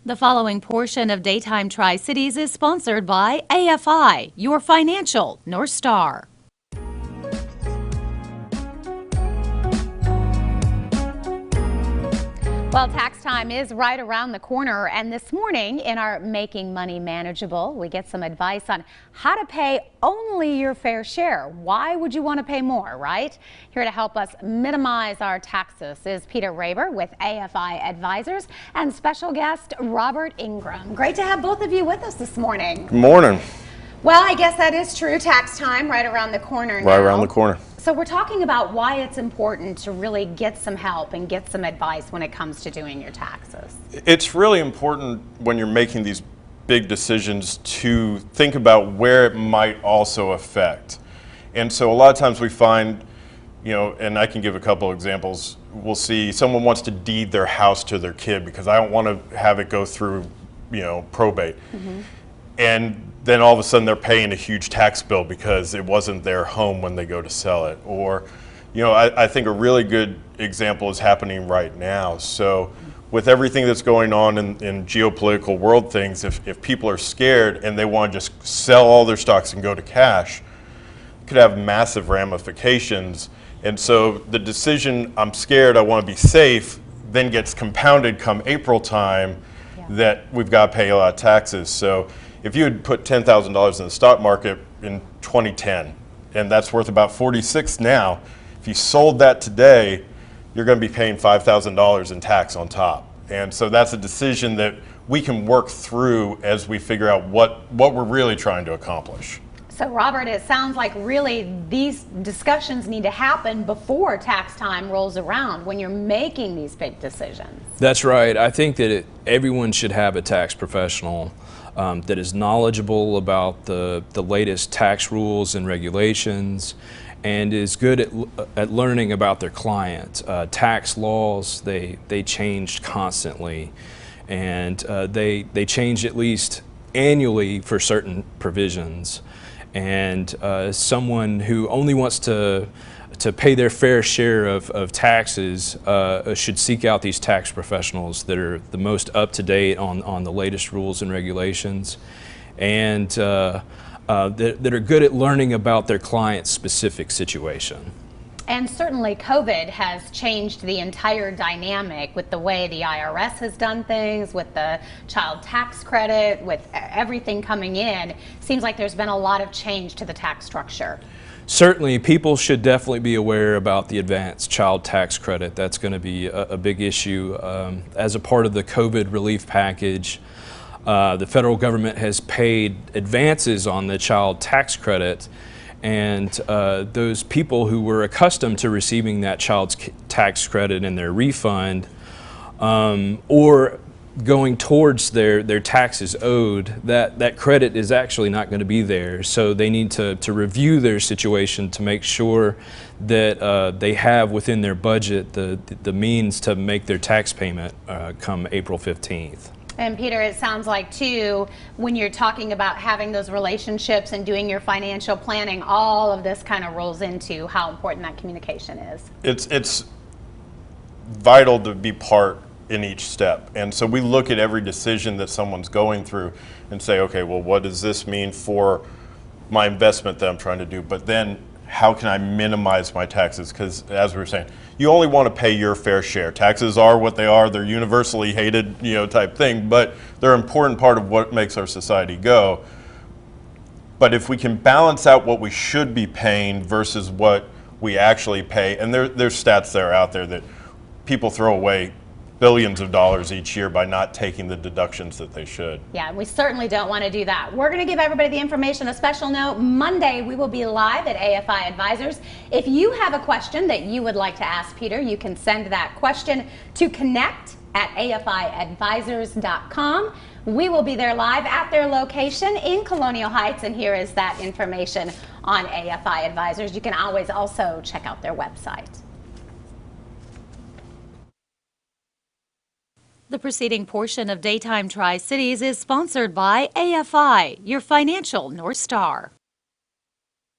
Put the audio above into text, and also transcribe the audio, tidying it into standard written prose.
The following portion of Daytime Tri-Cities is sponsored by AFI, your financial North Star. Well, tax time is right around the corner, and this morning in our Making Money Manageable, we get some advice on how to pay only your fair share. Why would you want to pay more, right? Here to help us minimize our taxes is Peter Raber with AFI Advisors and special guest Robert Ingram. Great to have both of you with us this morning. Good morning. Well, I guess that is true. Tax time right around the corner now. Right around the corner. So we're talking about why it's important to really get some help and get some advice when it comes to doing your taxes. It's really important when you're making these big decisions to think about where it might also affect. And so a lot of times we find, and I can give a couple examples, we'll see someone wants to deed their house to their kid because I don't want to have it go through, probate. Mm-hmm. And then all of a sudden they're paying a huge tax bill because it wasn't their home when they go to sell it. Or, I think a really good example is happening right now. So with everything that's going on in geopolitical world things, if people are scared and they want to just sell all their stocks and go to cash, it could have massive ramifications. And so the decision, I'm scared, I want to be safe, then gets compounded come April time that we've got to pay a lot of taxes. So if you had put $10,000 in the stock market in 2010, and that's worth about 46 now, if you sold that today, you're going to be paying $5,000 in tax on top. And so that's a decision that we can work through as we figure out what we're really trying to accomplish. So Robert, it sounds like really these discussions need to happen before tax time rolls around when you're making these big decisions. That's right. I think that everyone should have a tax professional that is knowledgeable about the latest tax rules and regulations and is good at learning about their client. Tax laws, they changed constantly, and they change at least annually for certain provisions. And someone who only wants to pay their fair share of taxes should seek out these tax professionals that are the most up to date on the latest rules and regulations, and that are good at learning about their client's specific situation. And certainly COVID has changed the entire dynamic with the way the IRS has done things, with the child tax credit, with everything coming in. Seems like there's been a lot of change to the tax structure. Certainly, people should definitely be aware about the advanced child tax credit. That's going to be a big issue. As a part of the COVID relief package, the federal government has paid advances on the child tax credit, and those people who were accustomed to receiving that child's tax credit and their refund, or going towards their taxes owed, that credit is actually not going to be there. So they need to review their situation to make sure that they have within their budget the means to make their tax payment come April 15th. And Peter, it sounds like too, when you're talking about having those relationships and doing your financial planning, all of this kind of rolls into how important that communication is. It's vital to be part in each step. And so we look at every decision that someone's going through and say, okay, well, what does this mean for my investment that I'm trying to do? But then how can I minimize my taxes? Because as we were saying, you only want to pay your fair share. Taxes are what they are. They're universally hated, type thing, but they're an important part of what makes our society go. But if we can balance out what we should be paying versus what we actually pay, and there's stats that are out there that people throw away billions of dollars each year by not taking the deductions that they should. Yeah, we certainly don't want to do that. We're going to give everybody the information. A special note, Monday we will be live at AFI Advisors. If you have a question that you would like to ask Peter, you can send that question to connect@afiadvisors.com. We will be there live at their location in Colonial Heights, and here is that information on AFI Advisors. You can always also check out their website. The preceding portion of Daytime Tri-Cities is sponsored by AFI, your financial North Star.